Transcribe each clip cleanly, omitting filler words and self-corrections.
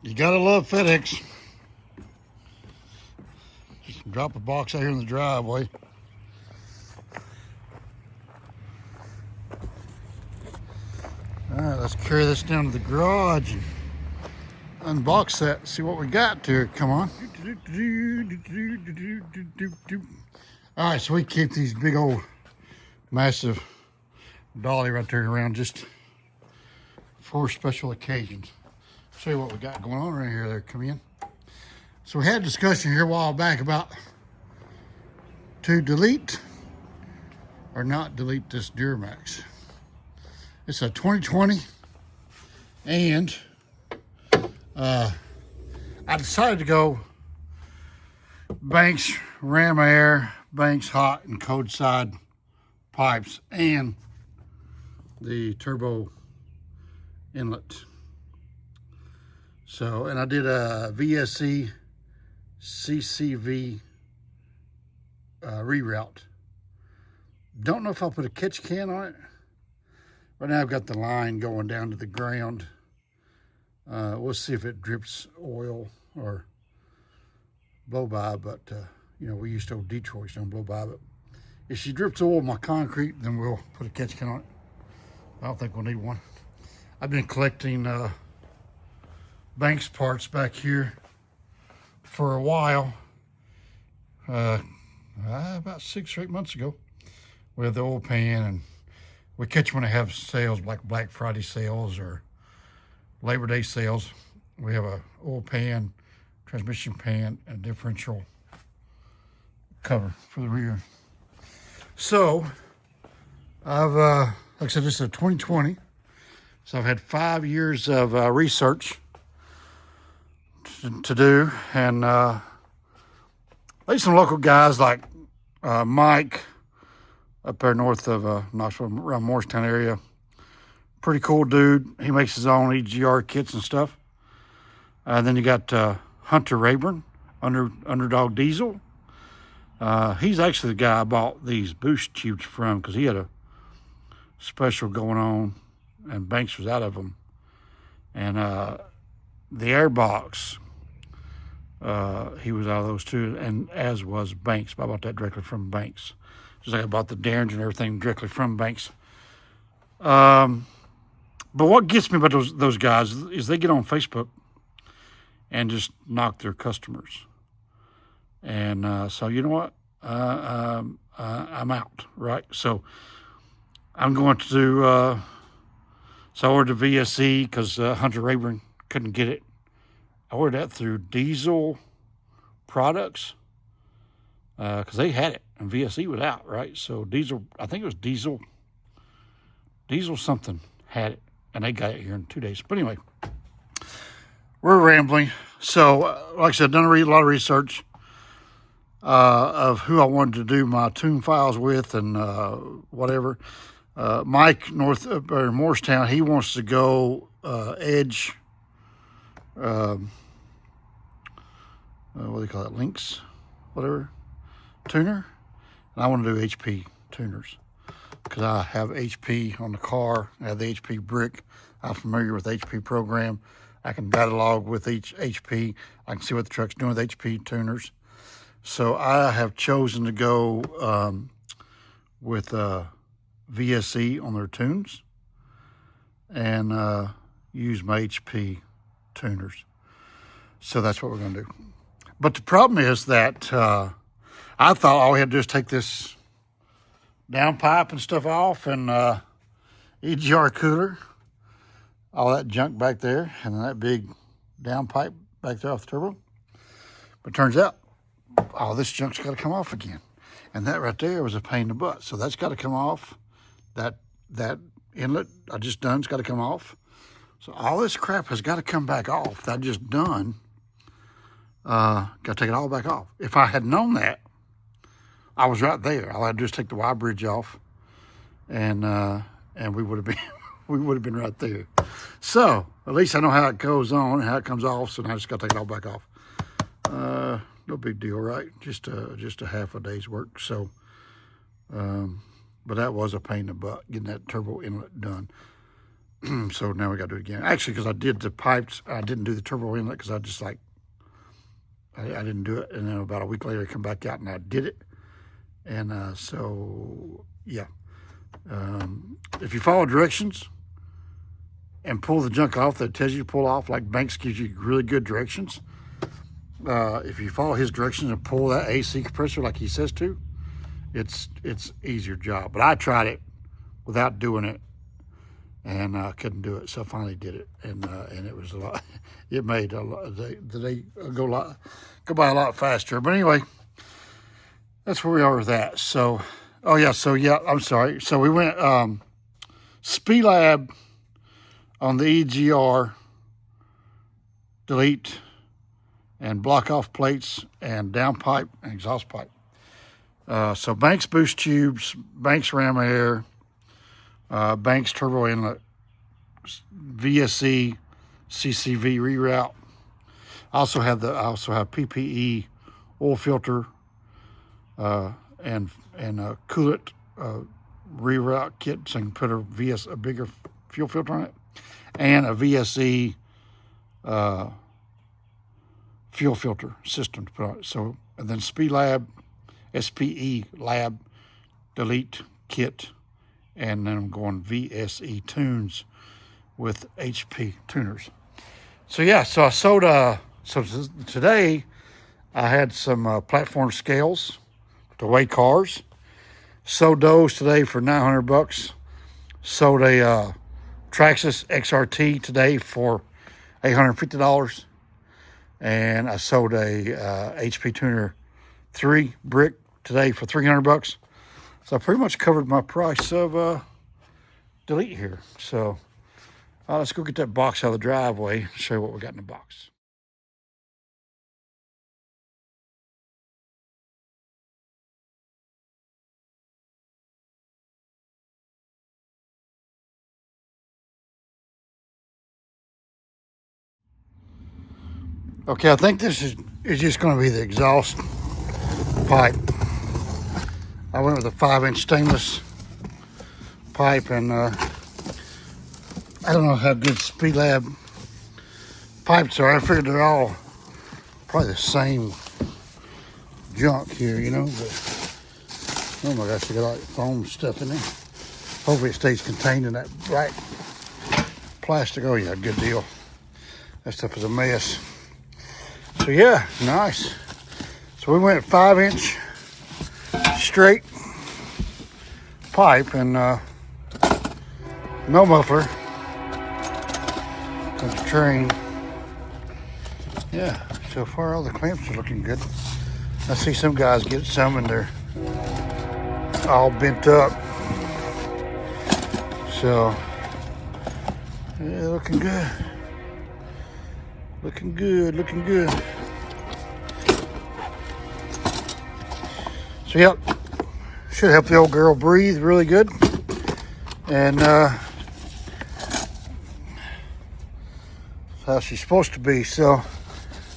You gotta love FedEx. Just drop a box out here in the driveway. All right, let's carry this down to the garage and unbox that. See what we got here. Come on. All right, so we keep these big old massive dolly right there around just for special occasions. Show you what we got going on right here. There, come in. So we had a discussion here a while back about to delete or not delete this Duramax. It's a 2020, and I decided to go Banks Ram Air, Banks hot and cold side pipes, and the turbo inlet. So, and I did a VSE CCV reroute. Don't know if I'll put a catch can on it. Right now I've got the line going down to the ground. We'll see if it drips oil or blow by, but you know, we used to old Detroit, so don't blow by, but if she drips oil in my concrete, then we'll put a catch can on it. I don't think we'll need one. I've been collecting Banks parts back here for a while. About 6 or 8 months ago, we have the oil pan, and we catch when they have sales like Black Friday sales or Labor Day sales. We have a oil pan, transmission pan, and a differential cover for the rear. So I've, like I said, this is a 2020. So I've had 5 years of research to do, and there's some local guys like Mike up there north of Knoxville, around Morristown area. Pretty cool dude. He makes his own EGR kits and stuff. And then you got Hunter Rayburn, Underdog Diesel. He's actually the guy I bought these boost tubes from, because he had a special going on and Banks was out of them. And the airbox, he was out of those too, and as was Banks. I bought that directly from Banks. Just like I bought the Derringer and everything directly from Banks. But what gets me about those guys is they get on Facebook and just knock their customers. And so you know what? I'm out, right? So I'm going to do, so I ordered the VSE because Hunter Rayburn couldn't get it. I ordered that through Diesel Products because they had it and VSE was out, right? So Diesel, I think it was Diesel something had it, and they got it here in 2 days. But anyway, we're rambling. So like I said, done a lot of research of who I wanted to do my tune files with and whatever. Mike north or Morristown, he wants to go Edge. What do they call it? Lynx, whatever, tuner. And I want to do HP tuners because I have HP on the car. I have the HP brick. I'm familiar with the HP program. I can catalog with each HP. I can see what the truck's doing with HP tuners. So I have chosen to go with VSE on their tunes and use my HP tuners. So that's what we're going to do. But the problem is that I thought all we had to do is take this downpipe and stuff off and EGR cooler, all that junk back there, and then that big downpipe back there off the turbo. But it turns out all this junk's got to come off again. And that right there was a pain in the butt. So that's got to come off. That inlet I just done's got to come off. So all this crap has got to come back off that I just done. Got to take it all back off. If I had known that, I was right there. All I had to do is take the Y bridge off, and we would have been right there. So at least I know how it goes on, how it comes off. So now I just got to take it all back off. No big deal, right? Just a half a day's work. So, but that was a pain in the butt getting that turbo inlet done. So now we got to do it again. Actually, because I did the pipes, I didn't do the turbo inlet because I just like, I didn't do it. And then about a week later, I come back out and I did it. And so, yeah. If you follow directions and pull the junk off that tells you to pull off, like Banks gives you really good directions. If you follow his directions and pull that AC compressor like he says to, it's easier job. But I tried it without doing it, and I couldn't do it. So I finally did it, and it was a lot. It made a lot. The day go by a lot faster. But anyway, that's where we are with that. So, oh yeah. So yeah, I'm sorry. So we went Speed Lab on the EGR, delete and block off plates and downpipe and exhaust pipe. So Banks boost tubes, Banks ram air, Banks turbo inlet, VSE, CCV reroute. I also have PPE oil filter and coolant reroute kit, so I can put a bigger fuel filter on it, and a VSE fuel filter system to put on it. So, and then Speed Lab, SPE Lab, delete kit, and then I'm going VSE tunes with HP tuners. So yeah, so I sold, so today I had some platform scales to weigh cars. Sold those today for $900. Sold a Traxxas XRT today for $850. And I sold a HP Tuner 3 brick today for $300. So I pretty much covered my price of delete here. So let's go get that box out of the driveway and show you what we got in the box. Okay, I think this is just going to be the exhaust pipe. I went with a 5-inch stainless pipe, and I don't know how good Speed Lab pipes are. I figured they're all probably the same junk here, you know. But oh my gosh, they got all that foam stuff in there. Hopefully it stays contained in that black plastic. Oh yeah, good deal. That stuff is a mess. So yeah, nice. So we went 5-inch straight pipe and no muffler. With the train. Yeah, so far all the clamps are looking good. I see some guys get some and they're all bent up. So yeah, looking good. Looking good, looking good. So yep, should help the old girl breathe really good. And that's how she's supposed to be. So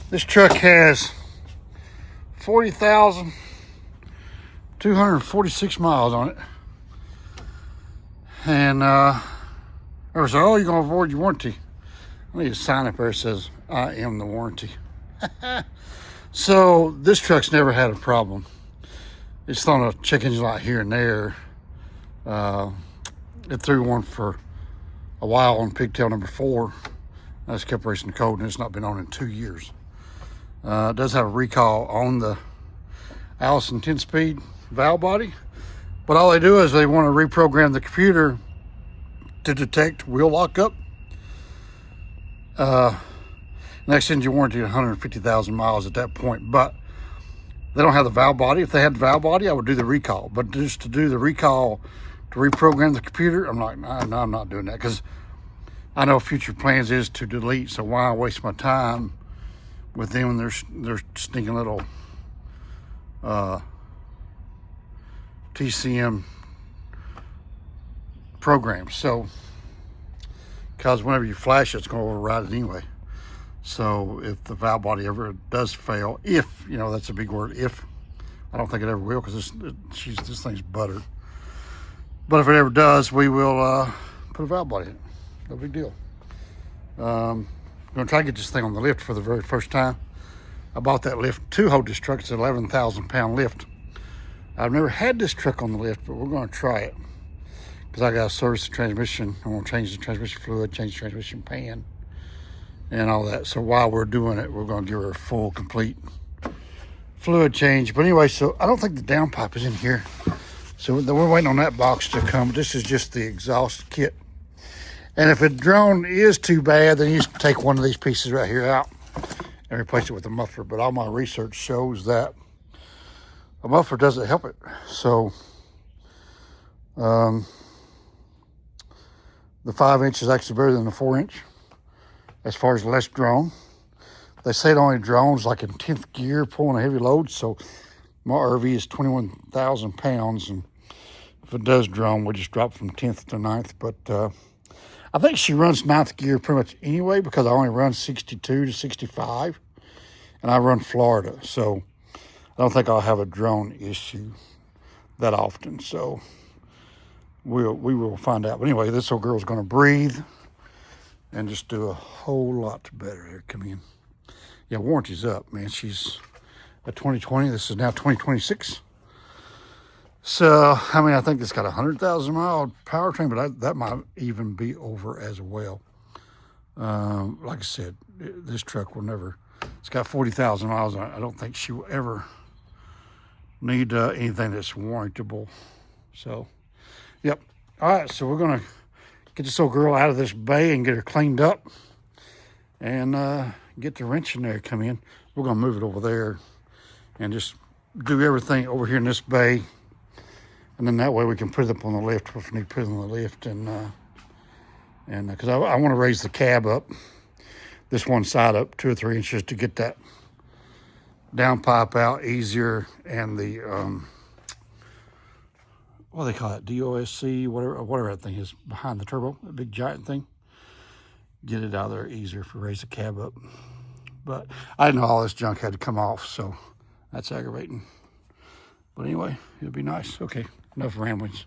this truck has 40,246 miles on it. And I was like, oh, you're gonna avoid your warranty. I need a sign up there that says I am the warranty. So this truck's never had a problem. It's thrown a check engine light here and there. It threw one for a while on pigtail number 4. I just kept racing the code, and it's not been on in 2 years. It does have a recall on the Allison 10-speed valve body, but all they do is they want to reprogram the computer to detect wheel lockup. Next engine warranty 150,000 miles at that point, but they don't have the valve body. If they had the valve body, I would do the recall. But just to do the recall to reprogram the computer, I'm like, no, I'm not doing that, because I know future plans is to delete. So why waste my time with them and their stinking little TCM programs? So because whenever you flash it, it's going to override it anyway. So if the valve body ever does fail, if, you know, that's a big word, if, I don't think it ever will, because this thing's buttered. But if it ever does, we will put a valve body in it. no big deal. I'm gonna try to get this thing on the lift for the very first time. I bought that lift to hold this truck. It's an 11,000 pound lift. I've never had this truck on the lift, but we're gonna try it because I gotta service the transmission. I want to change the transmission fluid, change the transmission pan, and all that. So while we're doing it, we're gonna give her a full, complete fluid change. But anyway, so I don't think the downpipe is in here. So we're waiting on that box to come. This is just the exhaust kit. And if a drone is too bad, then you just take one of these pieces right here out and replace it with a muffler. But all my research shows that a muffler doesn't help it. So the 5-inch is actually better than the 4-inch as far as less drone. They say it only drones like in 10th gear pulling a heavy load. So my RV is 21,000 pounds. And if it does drone, we'll just drop from 10th to 9th. But I think she runs 9th gear pretty much anyway because I only run 62 to 65. And I run Florida. So I don't think I'll have a drone issue that often. So we will find out. But anyway, this old girl's going to breathe and just do a whole lot better. Here, come in. Yeah, warranty's up, man. She's a 2020. This is now 2026. So, I mean, I think it's got a 100,000 mile powertrain, but that might even be over as well. Like I said, this truck will never, it's got 40,000 miles on it. I don't think she will ever need anything that's warrantable. So, yep. All right, so we're going to get this old girl out of this bay and get her cleaned up and get the wrench in there come in. We're going to move it over there and just do everything over here in this bay. And then that way we can put it up on the lift if we need to put it on the lift. And because I want to raise the cab up, this one side up 2 or 3 inches to get that downpipe out easier. And the, what do they call it? DOSC, whatever that thing is behind the turbo, that big giant thing. Get it out of there easier if we raise the cab up. But I didn't know all this junk had to come off, so that's aggravating. But anyway, it'll be nice. Okay, enough ramblings.